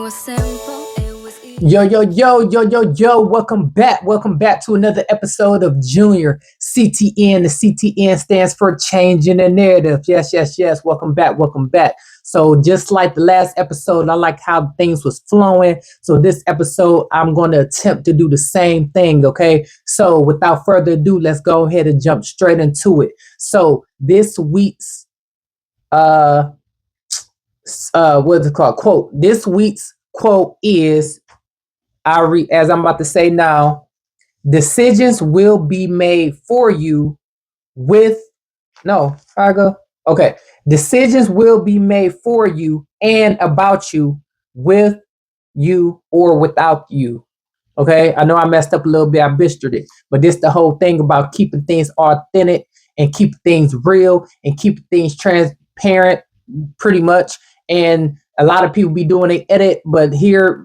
was simple, it was easy. Yo, welcome back. Welcome back to another episode of Junyer CTN. The CTN stands for Changing the Narrative. Yes. Welcome back. So just like the last episode, I like how things was flowing. So this episode, I'm going to attempt to do the same thing, okay? So without further ado, let's go ahead and jump straight into it. So this week's what's it called? Quote. This week's quote is as I'm about to say now, decisions will be made for you with no, I go. Okay. Decisions will be made for you and about you with you or without you. Okay. I know I messed up a little bit. I butchered it. But this the whole thing about keeping things authentic and keeping things real and keeping things transparent pretty much. And a lot of people be doing an edit, but here,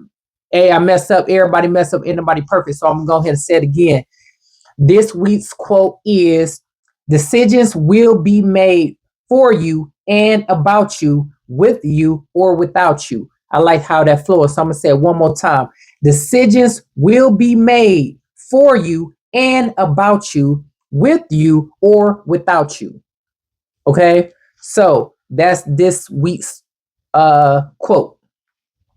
hey, I messed up. Everybody mess up. Ain't nobody perfect. So I'm going to go ahead and say it again. This week's quote is decisions will be made for you and about you, with you or without you. I like how that flows. So I'm going to say it one more time. Decisions will be made for you and about you, with you or without you. Okay. So that's this week's quote.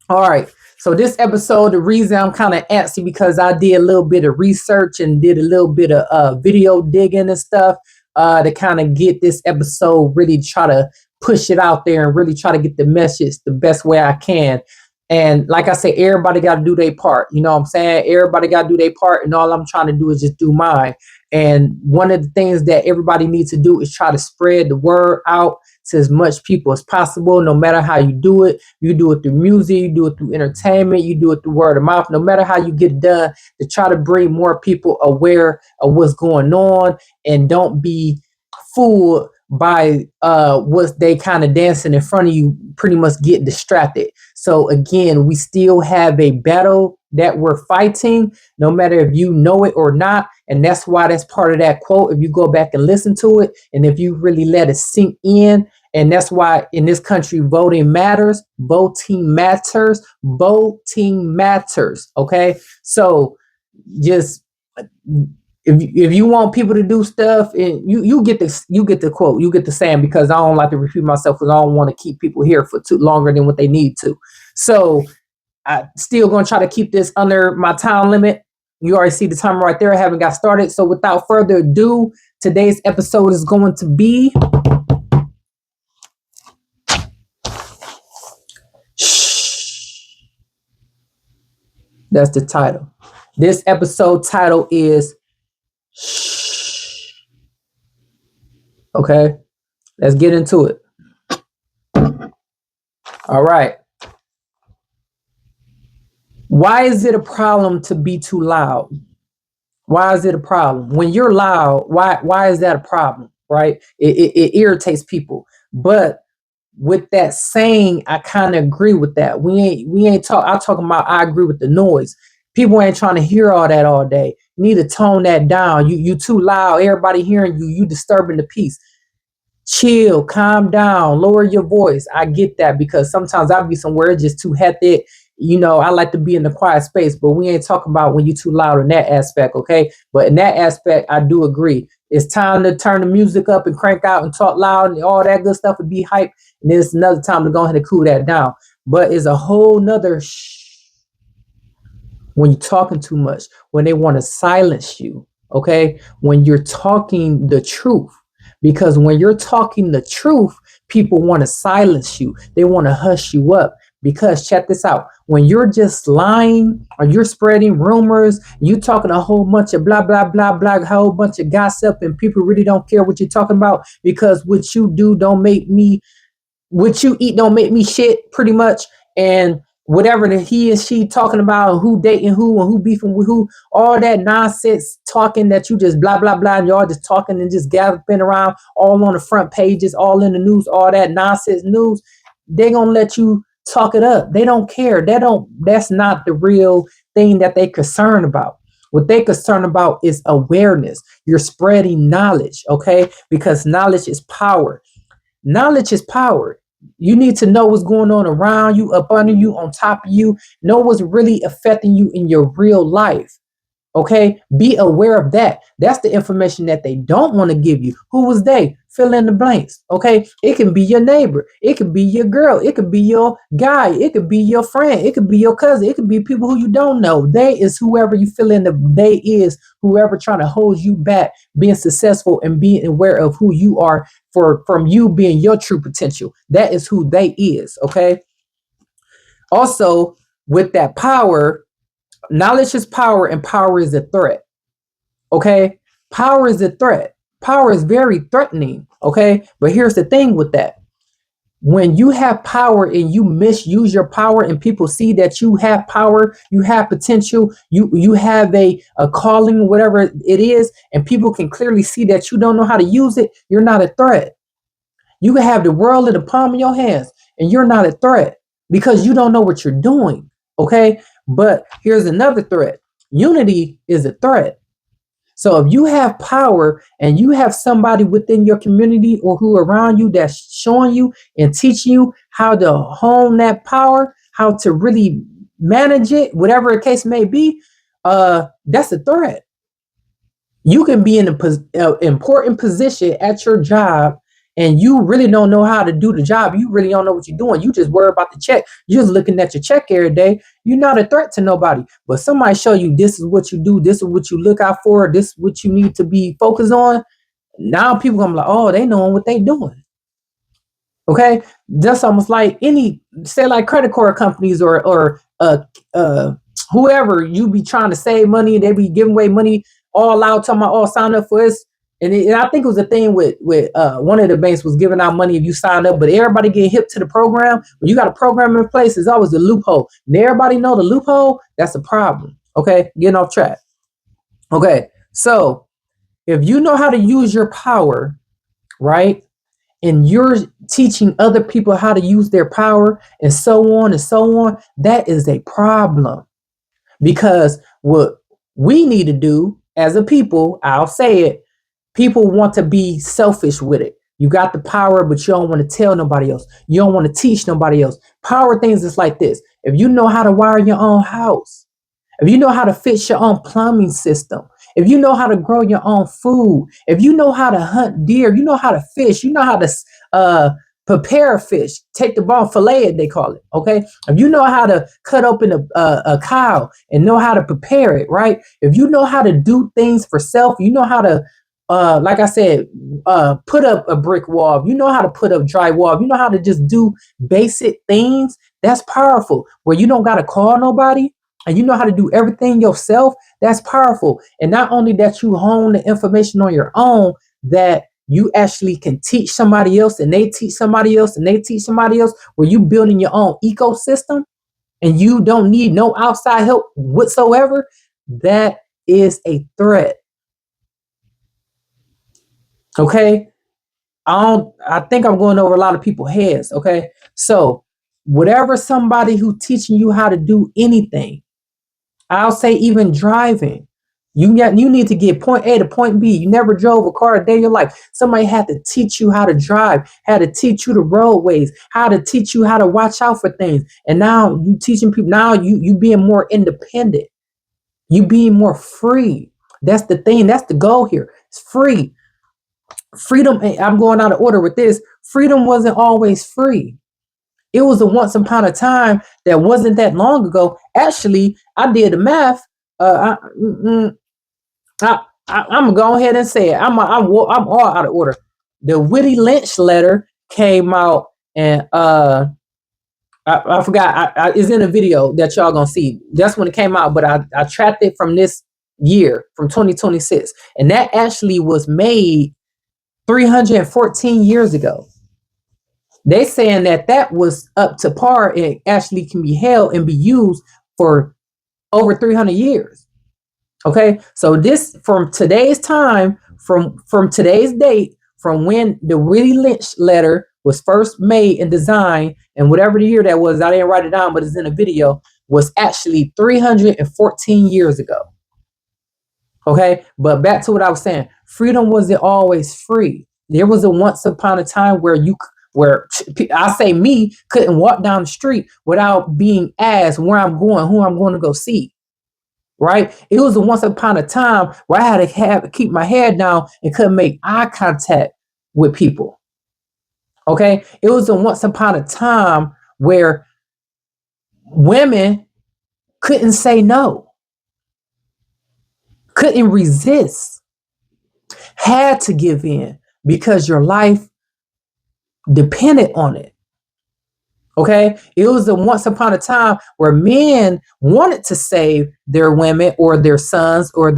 All right. So this episode, the reason I'm kind of antsy because I did a little bit of research and did a little bit of video digging and stuff to kind of get this episode, really try to push it out there and really try to get the message the best way I can. And like I said, everybody got to do their part. You know what I'm saying? Everybody got to do their part. And all I'm trying to do is just do mine. And one of the things that everybody needs to do is try to spread the word out to as much people as possible, no matter how you do it. You do it through music, you do it through entertainment, you do it through word of mouth, no matter how you get it done, to try to bring more people aware of what's going on and don't be fooled by what they kind of dancing in front of you, pretty much get distracted. So again, we still have a battle that we're fighting, no matter if you know it or not. And that's why that's part of that quote. If you go back and listen to it, and if you really let it sink in, and that's why in this country, voting matters. Voting matters. Okay. So just if you want people to do stuff, and you get the quote, you get the saying, because I don't like to repeat myself because I don't want to keep people here for too longer than what they need to. So I still gonna try to keep this under my time limit. You already see the timer right there. I haven't got started. So without further ado, today's episode is going to be Shhh. That's the title. This episode title is Shhh. Okay, let's get into it. All right. Why is it a problem to be too loud? Why is it a problem? When you're loud, why is that a problem? Right? It irritates people. But with that saying, I kind of agree with that. I'm talking about I agree with the noise. People ain't trying to hear all that all day. You need to tone that down. You too loud. Everybody hearing you. You disturbing the peace. Chill, calm down, lower your voice. I get that because sometimes I'll be somewhere it's just too hectic. You know, I like to be in the quiet space, but we ain't talking about when you're too loud in that aspect, okay? But in that aspect, I do agree. It's time to turn the music up and crank out and talk loud and all that good stuff and be hype. And then it's another time to go ahead and cool that down. But it's a whole nother when you're talking too much, when they want to silence you, okay? When you're talking the truth. Because when you're talking the truth, people want to silence you. They want to hush you up. Because check this out. When you're just lying or you're spreading rumors, you talking a whole bunch of blah, blah, blah, blah, a whole bunch of gossip, and people really don't care what you're talking about, because what you eat don't make me shit, pretty much. And whatever that he and she talking about, who dating who and who beefing with who, all that nonsense talking that you just blah, blah, blah, and y'all just talking and just gathering around, all on the front pages, all in the news, all that nonsense news, they gonna let you talk it up. They don't care. That's not the real thing that they concerned about. What they concerned about is awareness. You're spreading knowledge, okay? Because knowledge is power. Knowledge is power. You need to know what's going on around you, up under you, on top of you. Know what's really affecting you in your real life. Okay, be aware of that. That's the information that they don't want to give you. Who was they? Fill in the blanks. Okay, it can be your neighbor, it could be your girl, it could be your guy, it could be your friend, it could be your cousin, it could be people who you don't know. They is whoever you fill in the they is whoever trying to hold you back, being successful and being aware of who you are for from you being your true potential. That is who they is. Okay. Also, with that power, knowledge is power, and power is a threat. Okay. Power is a threat. Power is very threatening. Okay. But here's the thing with that. When you have power and you misuse your power and people see that you have power, you have potential, you have a calling, whatever it is, and people can clearly see that you don't know how to use it, you're not a threat. You can have the world in the palm of your hands and you're not a threat because you don't know what you're doing. Okay. But here's another threat. Unity is a threat. So if you have power and you have somebody within your community or who around you that's showing you and teaching you how to hone that power, how to really manage it, whatever the case may be, that's a threat. You can be in an important position at your job and you really don't know how to do the job. You really don't know what you're doing. You just worry about the check. You're just looking at your check every day. You're not a threat to nobody. But somebody show you this is what you do. This is what you look out for. This is what you need to be focused on. Now people gonna be like, oh, they know what they doing. Okay, that's almost like any say like credit card companies or uh whoever you be trying to save money, they be giving away money all out, talking about all sign up for this. And I think it was a thing with one of the banks was giving out money if you sign up, but everybody get hip to the program. When you got a program in place, there's always a loophole. And everybody know the loophole, that's a problem. Okay, getting off track. Okay, so if you know how to use your power, right? And you're teaching other people how to use their power and so on, that is a problem. Because what we need to do as a people, I'll say it, people want to be selfish with it. You got the power, but you don't want to tell nobody else. You don't want to teach nobody else. Power things is like this. If you know how to wire your own house, if you know how to fix your own plumbing system, if you know how to grow your own food, if you know how to hunt deer, you know how to fish, you know how to uh, prepare a fish, take the bone, fillet it, they call it. Okay. If you know how to cut open a cow and know how to prepare it, right? If you know how to do things for self, you know how to, like I said, put up a brick wall. If you know how to put up drywall. If you know how to just do basic things, that's powerful. Where you don't got to call nobody and you know how to do everything yourself, that's powerful. And not only that you hone the information on your own, that you actually can teach somebody else and they teach somebody else and they teach somebody else, where you building your own ecosystem and you don't need no outside help whatsoever, that is a threat. Okay. I think I'm going over a lot of people's heads. Okay. So whatever somebody who teaching you how to do anything, I'll say even driving. You need to get point A to point B. You never drove a car a day in your life. Somebody had to teach you how to drive, had to teach you the roadways, how to teach you how to watch out for things. And now you teaching people. Now you being more independent. You being more free. That's the thing. That's the goal here. It's free. Freedom. I'm going out of order with this. Freedom wasn't always free. It was a once upon a time that wasn't that long ago. Actually, I did the math. I'm gonna go ahead and say it. I'm all out of order. The Witty Lynch letter came out, and I forgot. It's in a video that y'all gonna see. That's when it came out, but I tracked it from this year, from 2026, and that actually was made 314 years ago. They saying that that was up to par and actually can be held and be used for over 300 years. Okay, so this from today's time, from today's date, from when the Willie Lynch letter was first made and designed, and whatever the year that was, I didn't write it down, but it's in a video, was actually 314 years ago. Okay, but back to what I was saying, freedom wasn't always free. There was a once upon a time where where I say me couldn't walk down the street without being asked where I'm going, who I'm going to go see. Right? It was a once upon a time where I had to keep my head down and couldn't make eye contact with people. Okay? It was a once upon a time where women couldn't say no, couldn't resist, had to give in because your life depended on it. Okay, it was a once upon a time where men wanted to save their women or their sons or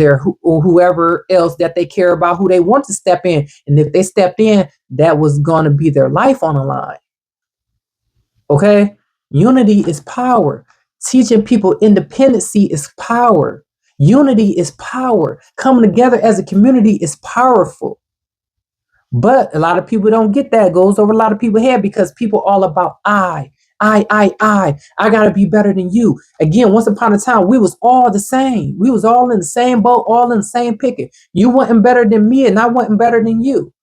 or whoever else that they care about, who they want to step in, and if they stepped in, that was going to be their life on the line. Okay, unity is power. Teaching people independency is power. Unity is power. Coming together as a community is powerful. But a lot of people don't get that. It goes over a lot of people's head because people all about I gotta be better than you. Again, once upon a time, we was all the same. We was all in the same boat, all in the same picket. You wasn't better than me, and I wasn't better than you.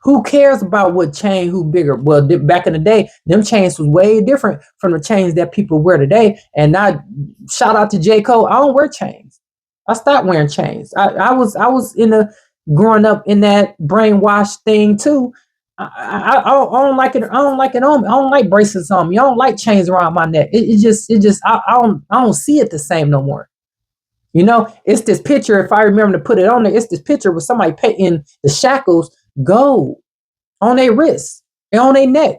Who cares about what chain, who bigger? Well, back in the day, them chains was way different from the chains that people wear today. And now, shout out to J. Cole. I don't wear chains. I stopped wearing chains. I was in a growing up in that brainwashed thing too. I don't like it. I don't like it on me. I don't like bracelets on me. I don't like chains around my neck. I don't see it the same no more. You know, it's this picture. If I remember to put it on there, it's this picture with somebody painting the shackles gold on their wrists and on their neck.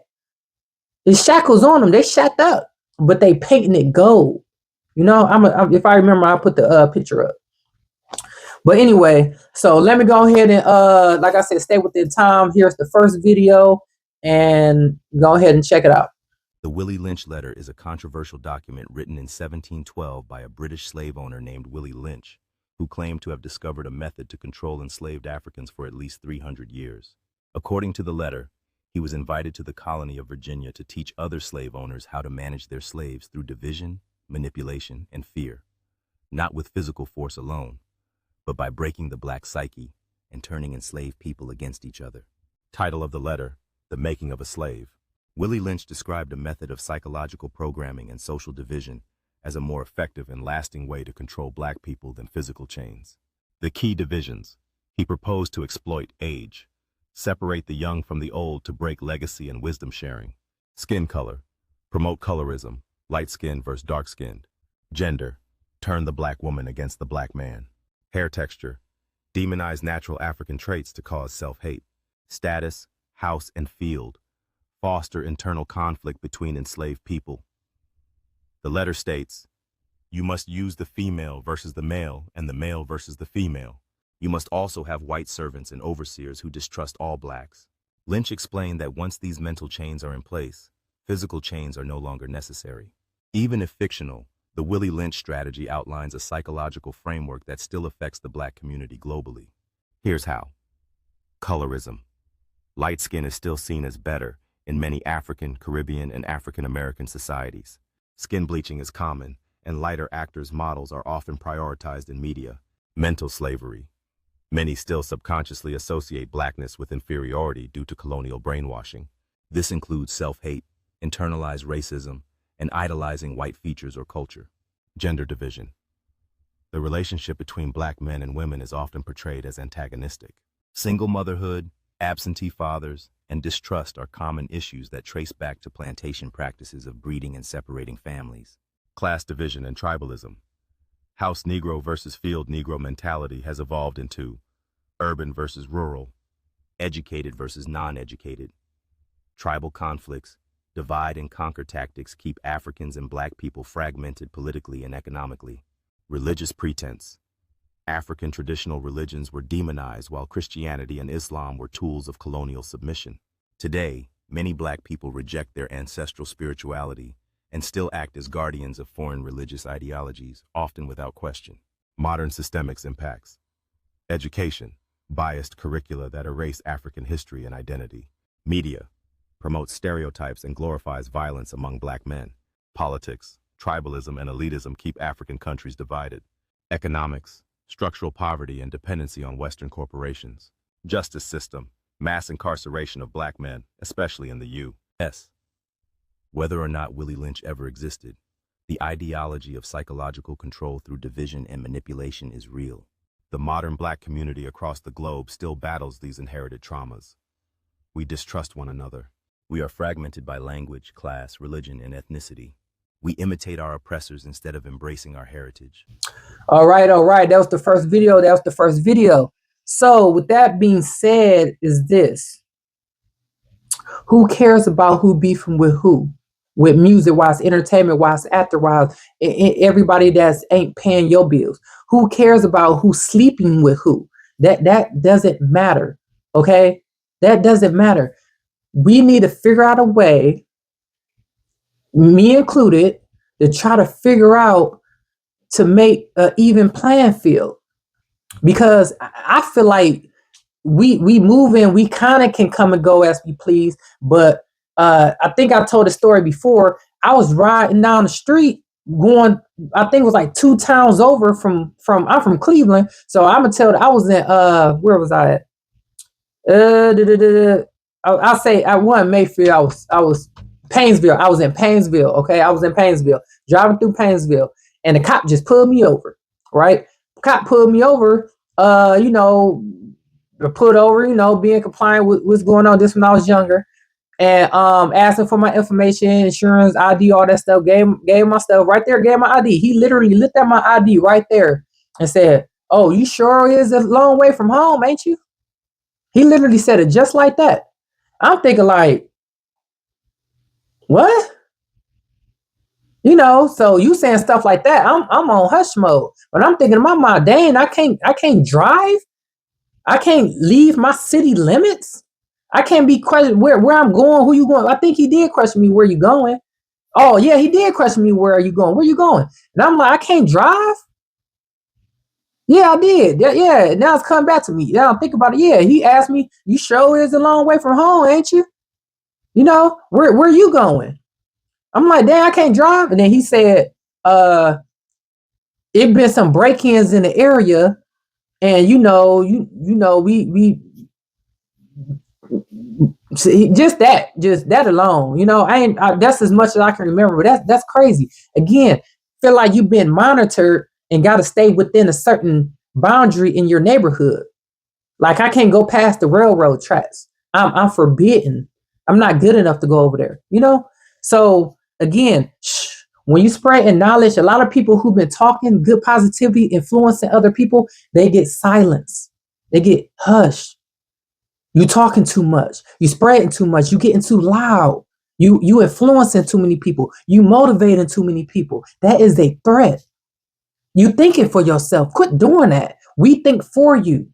The shackles on them, they shacked up, but they painting it gold. You know, if I remember, I'll put the picture up. But anyway, so let me go ahead and like I said, stay within time. Here's the first video and go ahead and check it out. The Willie Lynch letter is a controversial document written in 1712 by a British slave owner named Willie Lynch, who claimed to have discovered a method to control enslaved Africans for at least 300 years. According to the letter, he was invited to the colony of Virginia to teach other slave owners how to manage their slaves through division, manipulation, and fear, not with physical force alone, but by breaking the black psyche and turning enslaved people against each other. Title of the letter, The Making of a Slave. Willie Lynch described a method of psychological programming and social division as a more effective and lasting way to control black people than physical chains. The key divisions. He proposed to exploit age, separate the young from the old to break legacy and wisdom sharing. Skin color, promote colorism, light-skinned versus dark-skinned. Gender, turn the black woman against the black man. Hair texture, demonize natural African traits to cause self-hate. Status, house, and field, foster internal conflict between enslaved people. The letter states, you must use the female versus the male and the male versus the female. You must also have white servants and overseers who distrust all blacks. Lynch explained that once these mental chains are in place, physical chains are no longer necessary. Even if fictional, the Willie Lynch strategy outlines a psychological framework that still affects the black community globally. Here's how. Colorism. Light skin is still seen as better in many African, Caribbean, and African American societies. Skin bleaching is common, and lighter actors' models are often prioritized in media. Mental slavery. Many still subconsciously associate blackness with inferiority due to colonial brainwashing. This includes self-hate, internalized racism, and idolizing white features or culture. Gender division. The relationship between black men and women is often portrayed as antagonistic. Single motherhood, absentee fathers, and distrust are common issues that trace back to plantation practices of breeding and separating families. Class division and tribalism. House Negro versus field Negro mentality has evolved into urban versus rural, educated versus non-educated. Tribal conflicts, divide and conquer tactics keep Africans and black people fragmented politically and economically. Religious pretense. African traditional religions were demonized while Christianity and Islam were tools of colonial submission. Today, many black people reject their ancestral spirituality and still act as guardians of foreign religious ideologies, often without question. Modern systemics impacts. Education, biased curricula that erase African history and identity. Media, promotes stereotypes and glorifies violence among black men. Politics, tribalism, and elitism keep African countries divided. Economics, structural poverty and dependency on Western corporations. Justice system, Mass incarceration of black men, especially in the U.S. Whether or not Willie Lynch ever existed, the ideology of psychological control through division and manipulation is real. The modern black community across the globe still battles these inherited traumas. We distrust one another. We are fragmented by language, class, religion, and ethnicity. We imitate our oppressors instead of embracing our heritage. All right. That was the first video. So with that being said, is this: who cares about who beefing with who? With music wise, entertainment wise, actor wise, everybody that ain't paying your bills. Who cares about who's sleeping with who? That doesn't matter. Okay? That doesn't matter. We need to figure out a way, me included, to try to figure out to make an even playing field. Because I feel like we move in, we kind of can come and go as we please. But I think I told the story before. I was riding down the street going, I think it was like 2 towns over from I'm from Cleveland. So I'm gonna tell I was in where was I at? I'll say I wasn't Mayfield. I was Painesville. I was in Painesville. Okay, I was in Painesville, driving through Painesville, and the cop just pulled me over. Right, cop pulled me over. Put over. Being compliant with what's going on. This when I was younger, and asking for my information, insurance, ID, all that stuff. Gave my stuff right there. Gave my ID. He literally looked at my ID right there and said, "Oh, you sure is a long way from home, ain't you?" He literally said it just like that. I'm thinking like, what? So you saying stuff like that, I'm on hush mode. But I'm thinking in my mind, dang, I can't drive. I can't leave my city limits. I can't be questioned where I'm going, who you going. I think he did question me, where you going. Oh yeah, he did question me, where are you going? Where you going? And I'm like, I can't drive. Yeah, I did. Yeah, now it's coming back to me. Now I'm thinking about it. Yeah, he asked me, you sure is a long way from home, ain't you? Where are you going? I'm like, damn, I can't drive. And then he said, it been some break-ins in the area, and we just that alone. That's as much as I can remember. But that's crazy. Again, feel like you've been monitored and got to stay within a certain boundary in your neighborhood. Like I can't go past the railroad tracks. I'm forbidden. I'm not good enough to go over there. So again, when you spread knowledge, a lot of people who've been talking good positivity, influencing other people, they get silenced. They get hushed. You talking too much. You spreading too much. You getting too loud. You influencing too many people. You motivating too many people. That is a threat. You thinking for yourself. Quit doing that. We think for you.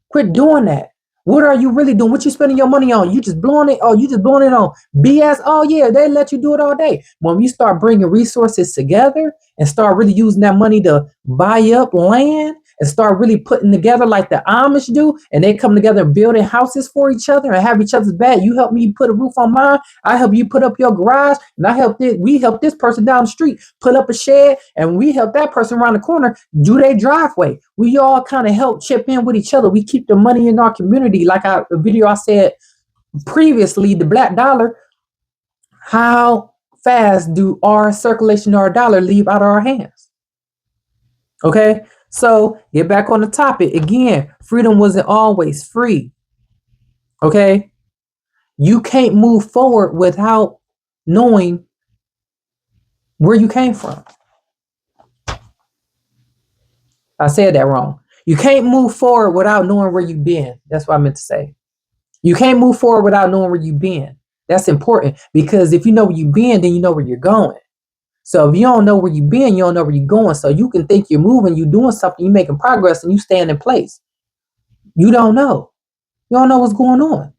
Quit doing that. What are you really doing? What you spending your money on? You just blowing it. Oh, you just blowing it on BS. Oh yeah, they let you do it all day. When you start bringing resources together and start really using that money to buy up land and start really putting together like the Amish do, and they come together and building houses for each other and have each other's back. You help me put a roof on mine. I help you put up your garage, and we help this person down the street put up a shed, and we help that person around the corner do their driveway. We all kind of help chip in with each other. We keep the money in our community. Like the video I said previously, the black dollar. How fast do our circulation of our dollar leave out of our hands? Okay. So get back on the topic. Again, freedom wasn't always free. Okay. You can't move forward without knowing where you came from. I said that wrong. You can't move forward without knowing where you've been. That's what I meant to say. You can't move forward without knowing where you've been. That's important, because if you know where you've been, then you know where you're going. So if you don't know where you've been, you don't know where you're going. So you can think you're moving, you're doing something, you're making progress, and you stand in place. You don't know. You don't know what's going on.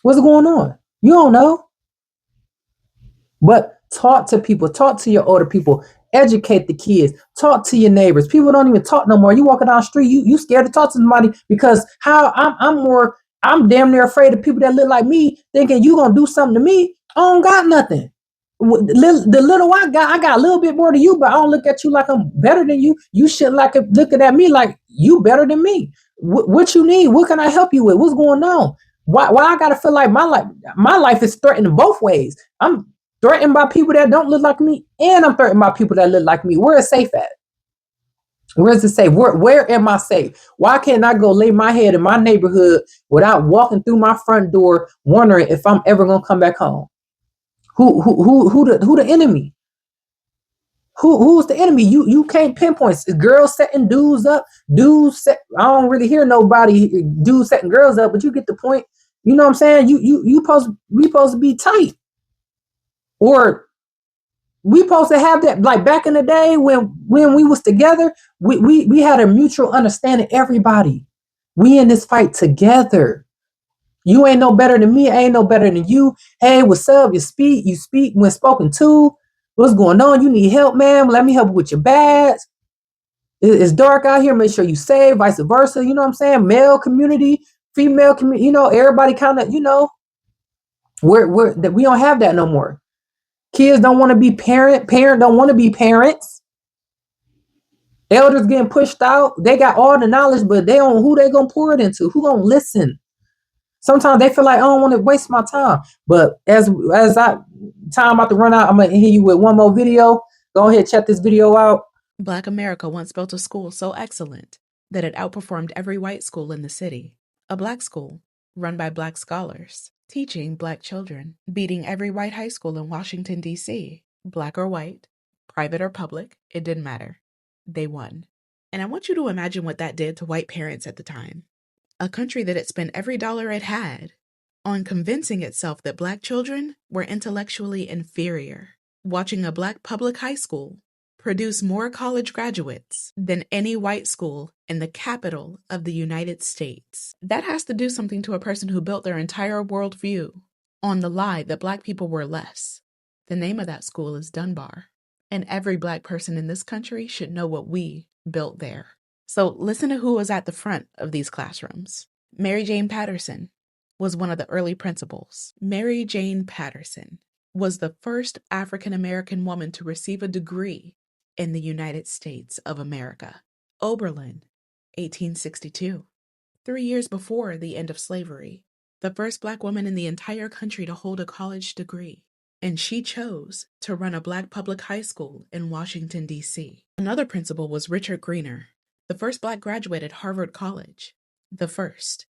What's going on? You don't know. But talk to people. Talk to your older people. Educate the kids. Talk to your neighbors. People don't even talk no more. You walking down the street, you scared to talk to somebody, because I'm damn near afraid of people that look like me, thinking you gonna do something to me. I don't got nothing. The little I got a little bit more than you, but I don't look at you like I'm better than you. You should looking at me like you better than me. What you need? What can I help you with? What's going on? Why I gotta feel like my life is threatened both ways. I'm threatened by people that don't look like me, and I'm threatened by people that look like me. Where is safe at? Where is it safe? Where am I safe? Why can't I go lay my head in my neighborhood without walking through my front door, wondering if I'm ever gonna come back home? Who the enemy? Who's the enemy? You can't pinpoint. Girls setting dudes up. I don't really hear nobody dudes setting girls up, but you get the point. You know what I'm saying? We supposed to be tight, or we supposed to have that, like back in the day when we was together. We had a mutual understanding. Everybody, we in this fight together. You ain't no better than me. I ain't no better than you. Hey, what's up? You speak when spoken to. What's going on? You need help, man? Let me help you with your bags. It's dark out here. Make sure you save, vice versa. You know what I'm saying? Male community, female community. Everybody kind of, we don't have that no more. Kids don't want to be parent don't want to be parents. Elders getting pushed out. They got all the knowledge, but they don't. Who they gonna pour it into? Who gonna listen? Sometimes they feel like I don't want to waste my time. But time about to run out, I'm gonna hit you with one more video. Go ahead, check this video out. Black America once built a school so excellent that it outperformed every white school in the city. A black school, run by black scholars, teaching black children, beating every white high school in Washington, D.C. Black or white, private or public, it didn't matter. They won. And I want you to imagine what that did to white parents at the time. A country that had spent every dollar it had on convincing itself that black children were intellectually inferior, watching a black public high school produce more college graduates than any white school in the capital of the United States. That has to do something to a person who built their entire worldview on the lie that black people were less. The name of that school is Dunbar, and every black person in this country should know what we built there. So listen to who was at the front of these classrooms. Mary Jane Patterson was one of the early principals. Mary Jane Patterson was the first African-American woman to receive a degree in the United States of America. Oberlin, 1862. 3 years before the end of slavery, the first black woman in the entire country to hold a college degree. And she chose to run a black public high school in Washington, D.C. Another principal was Richard Greener, the first black graduate at Harvard College, the first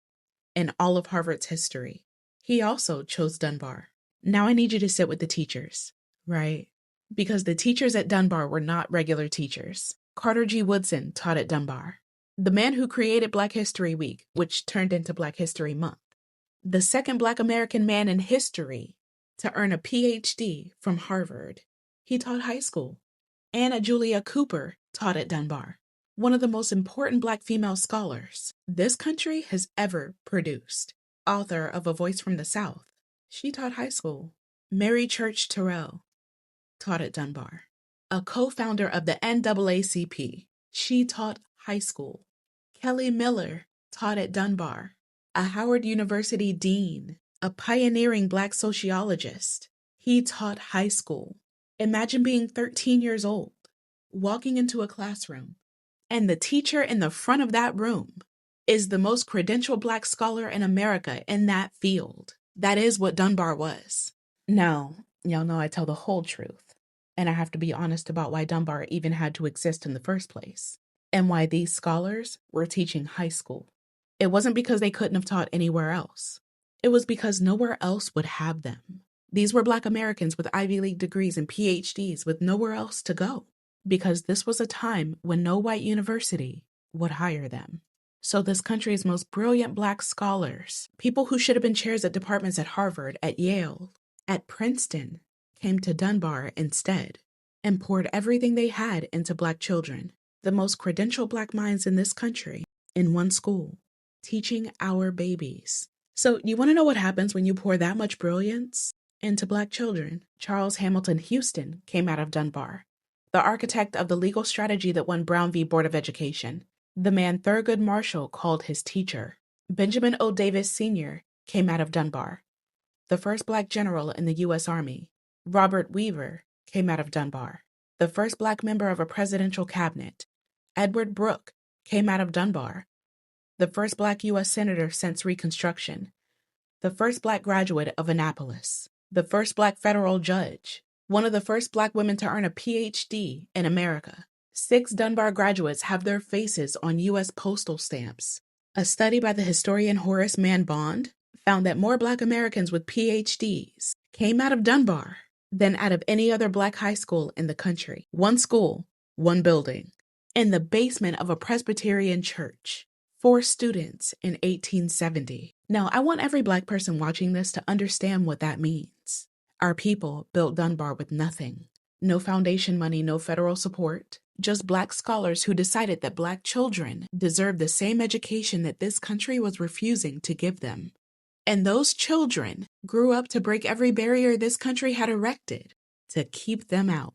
in all of Harvard's history. He also chose Dunbar. Now I need you to sit with the teachers, right? Because the teachers at Dunbar were not regular teachers. Carter G. Woodson taught at Dunbar. The man who created Black History Week, which turned into Black History Month. The second Black American man in history to earn a PhD from Harvard. He taught high school. Anna Julia Cooper taught at Dunbar. One of the most important Black female scholars this country has ever produced. Author of A Voice from the South. She taught high school. Mary Church Terrell taught at Dunbar. A co-founder of the NAACP. She taught high school. Kelly Miller taught at Dunbar. A Howard University dean. A pioneering Black sociologist. He taught high school. Imagine being 13 years old, walking into a classroom, and the teacher in the front of that room is the most credentialed Black scholar in America in that field. That is what Dunbar was. Now, y'all know I tell the whole truth, and I have to be honest about why Dunbar even had to exist in the first place, and why these scholars were teaching high school. It wasn't because they couldn't have taught anywhere else. It was because nowhere else would have them. These were Black Americans with Ivy League degrees and PhDs with nowhere else to go, because this was a time when no white university would hire them. So this country's most brilliant Black scholars, people who should have been chairs at departments at Harvard, at Yale, at Princeton, came to Dunbar instead and poured everything they had into Black children, the most credentialed Black minds in this country, in one school, teaching our babies. So you want to know what happens when you pour that much brilliance into Black children? Charles Hamilton Houston came out of Dunbar, the architect of the legal strategy that won Brown v. Board of Education, the man Thurgood Marshall called his teacher. Benjamin O. Davis Sr. came out of Dunbar, the first Black general in the U.S. Army. Robert Weaver came out of Dunbar, the first Black member of a presidential cabinet. Edward Brooke came out of Dunbar, the first Black U.S. senator since Reconstruction. the first Black graduate of Annapolis, the first Black federal judge, one of the first Black women to earn a PhD in America. 6 Dunbar graduates have their faces on U.S. postal stamps. A study by the historian Horace Mann Bond found that more Black Americans with PhDs came out of Dunbar than out of any other Black high school in the country. One school, one building, in the basement of a Presbyterian church. 4 students in 1870. Now, I want every Black person watching this to understand what that means. Our people built Dunbar with nothing. No foundation money, no federal support. Just Black scholars who decided that Black children deserved the same education that this country was refusing to give them. And those children grew up to break every barrier this country had erected to keep them out.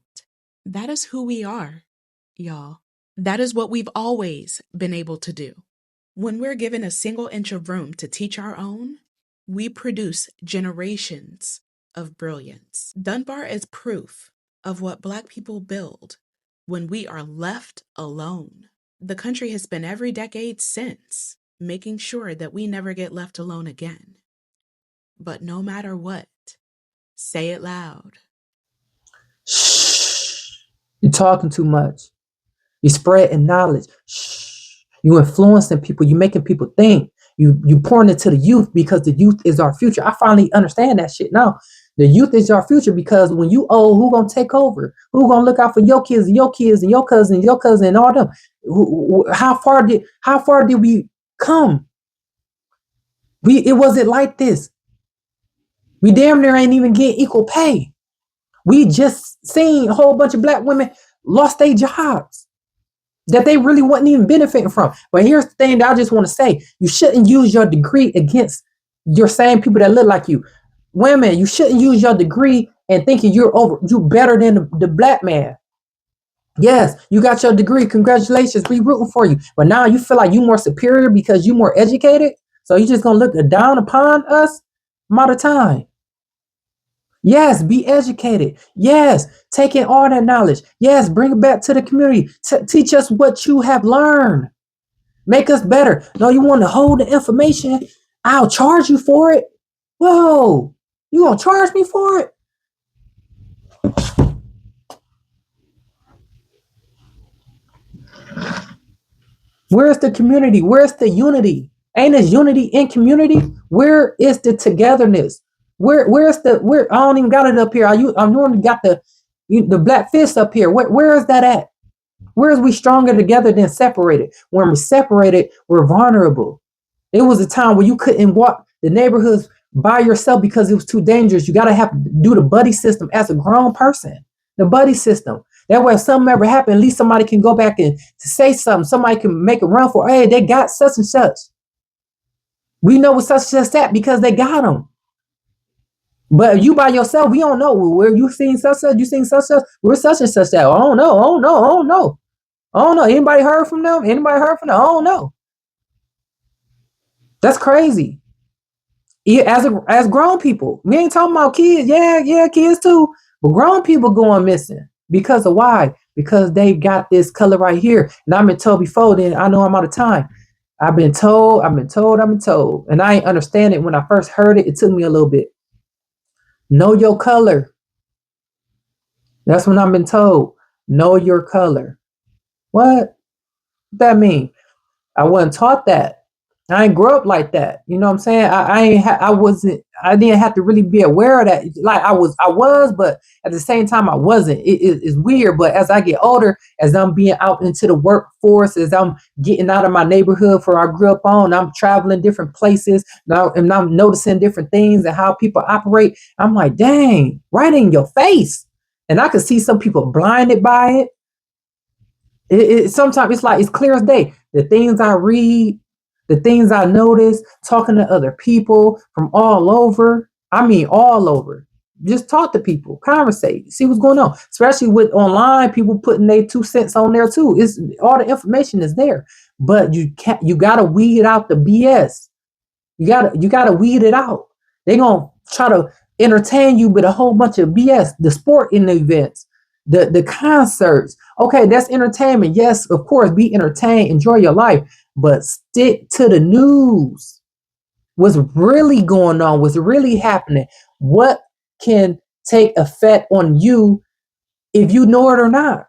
That is who we are, y'all. That is what we've always been able to do. When we're given a single inch of room to teach our own, we produce generations of brilliance. Dunbar is proof of what Black people build when we are left alone. The country has spent every decade since making sure that we never get left alone again. But no matter what, say it loud. Shh. You're talking too much. You're spreading knowledge. Shh. You influencing people. You making people think. You pouring into the youth because the youth is our future. I finally understand that shit now. The youth is our future because when you old, who gonna take over? Who gonna look out for your kids and your kids and your cousin and all them? How far did we come? It wasn't like this. We damn near ain't even getting equal pay. We just seen a whole bunch of Black women lost their jobs that they really wasn't even benefiting from. But here's the thing that I just want to say. You shouldn't use your degree against your same people that look like you. Women, you shouldn't use your degree and thinking you better than the Black man. Yes, you got your degree. Congratulations. We rooting for you. But now you feel like you more superior because you more educated. So you just going to look down upon us? I'm out of time. Yes, be educated. Yes, take in all that knowledge. Yes, bring it back to the community. Teach us what you have learned. Make us better. No, you want to hold the information? I'll charge you for it. Whoa, you gonna charge me for it? Where's the community? Where's the unity? Ain't there unity in community? Where is the togetherness? Where's I don't even got it up here. I normally got the black fist up here. Where is that at? Where is we stronger together than separated? When we're separated, we're vulnerable. It was a time where you couldn't walk the neighborhoods by yourself because it was too dangerous. You gotta have to do the buddy system as a grown person. The buddy system. That way, if something ever happened, at least somebody can go back and say something. Somebody can make a run for, hey, they got such and such. We know what such and such at because they got them. But you by yourself, we don't know where you seen such and such. You seen such and such. We're such and such that. I don't know. I don't know. Anybody heard from them? I don't know. That's crazy. As grown people, we ain't talking about kids. Yeah, kids too. But grown people going missing because of why? Because they got this color right here. And I've been told before. Then I know I'm out of time. I've been told, and I ain't understand it when I first heard it. It took me a little bit. Know your color. That's what I've been told. Know your color. What that mean? I wasn't taught that. I ain't grow up like that. You know what I'm saying? I didn't have to really be aware of that. Like I was, but at the same time I wasn't. It's weird. But as I get older, as I'm being out into the workforce, as I'm getting out of my neighborhood where I grew up on, I'm traveling different places now, and I'm noticing different things and how people operate. I'm like, dang, right in your face. And I could see some people blinded by it. Sometimes it's like it's clear as day. The things I read, the things I notice, talking to other people from all over. I mean, all over. Just talk to people, conversate, see what's going on. Especially with online, people putting their 2 cents on there too. It's all the information is there, but you gotta weed out the BS. You gotta weed it out. They gonna try to entertain you with a whole bunch of BS. The sporting events, the concerts. Okay, that's entertainment. Yes, of course, be entertained, enjoy your life, but stick to the news. what's really going on, what's really happening, what can take effect on you if you know it or not.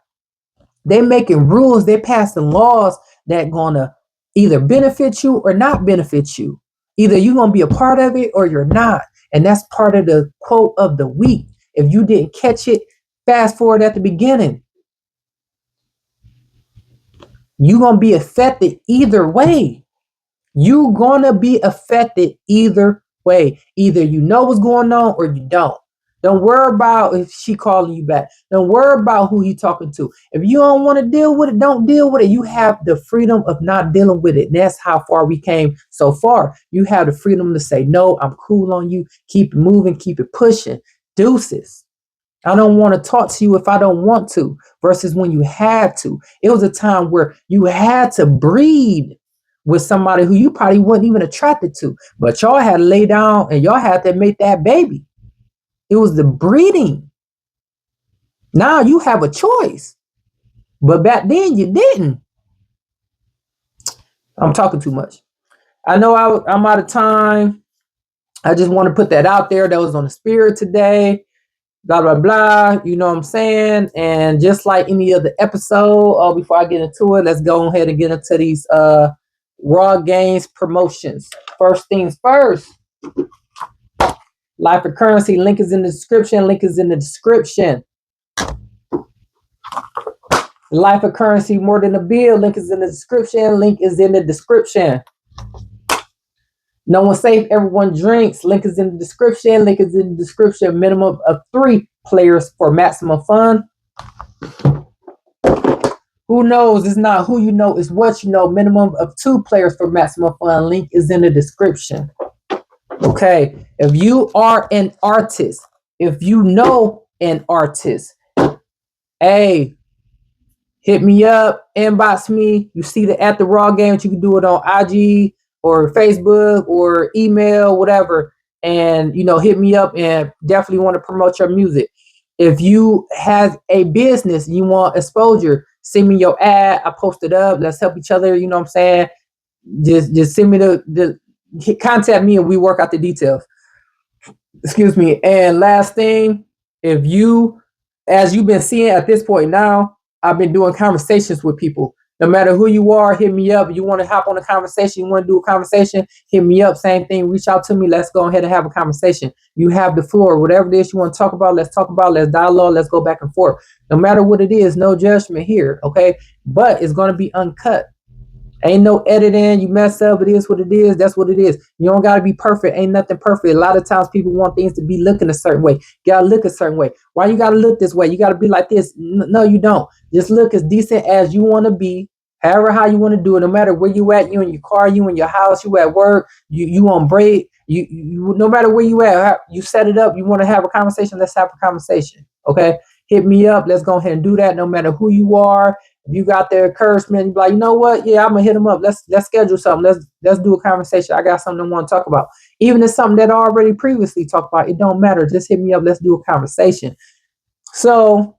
They making rules, they passing laws that gonna either benefit you or not benefit you. Either you're gonna be a part of it or you're not. And that's part of the quote of the week. If you didn't catch it, fast forward at the beginning. You're gonna be affected either way. You're gonna be affected either way. Either you know what's going on or you don't. Don't worry about if she calling you back. Don't worry about who you talking to. If you don't want to deal with it, don't deal with it. You have the freedom of not dealing with it. And that's how far we came so far. You have the freedom to say, no, I'm cool on you. Keep it moving, keep it pushing. Deuces. I don't want to talk to you if I don't want to, versus when you had to. It was a time where you had to breed with somebody who you probably wasn't even attracted to, but y'all had to lay down and y'all had to make that baby. It was the breeding. Now you have a choice, but back then you didn't. I'm talking too much. I know I'm out of time. I just want to put that out there. That was on the spirit today. Blah, blah, blah. You know what I'm saying? And just like any other episode, before I get into it, let's go ahead and get into these Raw Games promotions. First things first. Life of Currency. Link is in the description. Link is in the description. Life of Currency, more than a bill. Link is in the description. Link is in the description. No one safe, everyone drinks. Link is in the description. Link is in the description. Minimum of 3 players for maximum fun. Who knows? It's not who you know, it's what you know. Minimum of 2 players for maximum fun. Link is in the description. Okay. If you are an artist, if you know an artist, hey, hit me up, inbox me. You see the At the Raw Games, you can do it on IG or Facebook or email, whatever. And, hit me up and definitely want to promote your music. If you have a business, you want exposure, send me your ad. I post it up. Let's help each other. You know what I'm saying? Just send me contact me and we work out the details. Excuse me. And last thing, if you, as you've been seeing at this point now, I've been doing conversations with people. No matter who you are, hit me up. You want to hop on a conversation, you want to do a conversation, hit me up. Same thing, reach out to me. Let's go ahead and have a conversation. You have the floor. Whatever it is you want to talk about, let's talk about. Let's dialogue. Let's go back and forth. No matter what it is, no judgment here, okay? But it's going to be uncut. Ain't no editing. You mess up. It is what it is. That's what it is. You don't got to be perfect. Ain't nothing perfect. A lot of times people want things to be looking a certain way. You got to look a certain way. Why you got to look this way? You got to be like this. No, you don't. Just look as decent as you want to be. However, how you want to do it. No matter where you at, you in your car, you in your house, you at work, you on break. You no matter where you at, you set it up. You want to have a conversation. Let's have a conversation. Okay. Hit me up. Let's go ahead and do that. No matter who you are. If you got the encouragement, you be like, you know what? Yeah, I'm gonna hit them up. Let's schedule something. Let's do a conversation. I got something I want to talk about. Even if it's something that I already previously talked about, it don't matter. Just hit me up. Let's do a conversation. So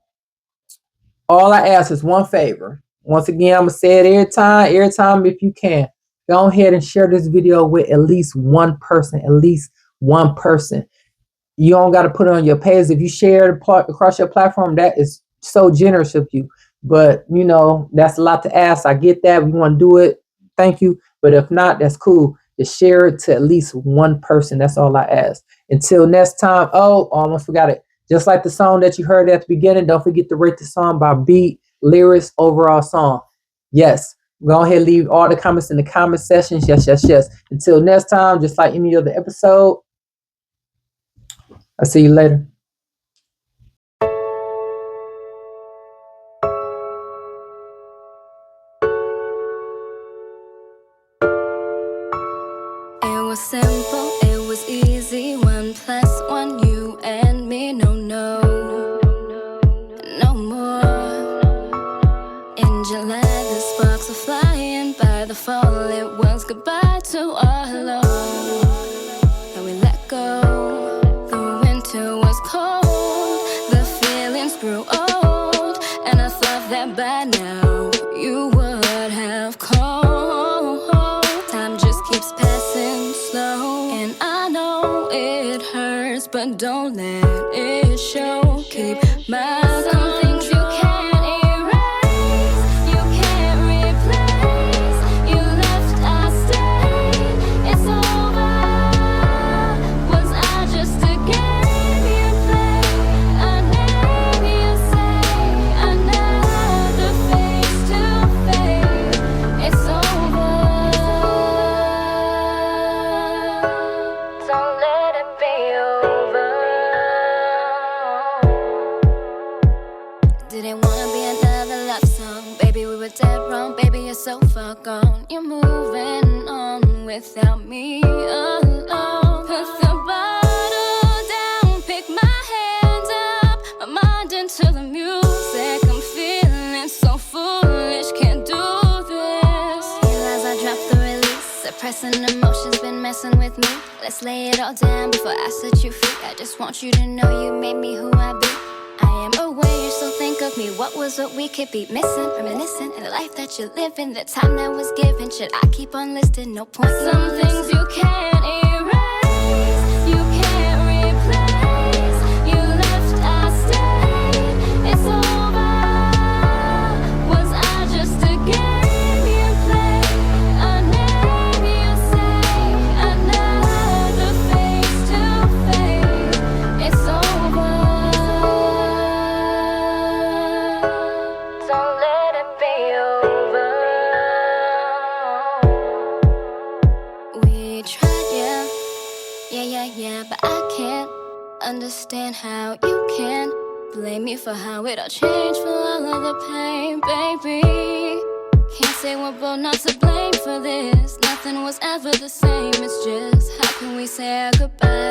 all I ask is one favor. Once again, I'm gonna say it every time if you can. Go ahead and share this video with at least one person. At least one person. You don't got to put it on your page. If you share it across your platform, that is so generous of you. But, that's a lot to ask. I get that. We want to do it. Thank you. But if not, that's cool. Just share it to at least one person. That's all I ask. Until next time. Oh, almost forgot it. Just like the song that you heard at the beginning, don't forget to rate the song by beat, lyrics, overall song. Yes. Go ahead and leave all the comments in the comment section. Yes, yes, yes. Until next time, just like any other episode, I'll see you later. It was simple, it was easy. 1 plus 1, you and me. No, no more. In July, the sparks were flying. By the fall, it was goodbye to our love. And we let go. The winter was cold. The feelings grew old. And I thought that by now you would have called. Time just keeps passing slow. but don't let it show. Keep my some things you can't erase, you can't replace. You left, I stayed. It's over. Was I just a game you play? A name you say, another face to face. It's over. Don't let it be over. Didn't wanna be another love song. Baby, we were dead wrong. Baby, you're so far gone. You're moving on without me alone. Put the bottle down, pick my hand up, my mind into the music. I'm feeling so foolish, can't do this. Realize I dropped the release. Suppressing emotions been messing with me. Let's lay it all down before I set you free. I just want you to know you made me who I be. I am aware you still think of me. What was what we could be missing? Reminiscing in the life that you're living, the time that was given. Should I keep on listing? No point. Some things you can't erase, you can't replace. You left, I stayed. It's over. Was I just a game you play? A name you say, another face to face. It's over. Don't let it be over. We tried, yeah, but I can't understand how you can blame me for how it all changed, for all of the pain, baby. Can't say we're both not to blame for this. Nothing was ever the same. It's just how can we say our goodbye?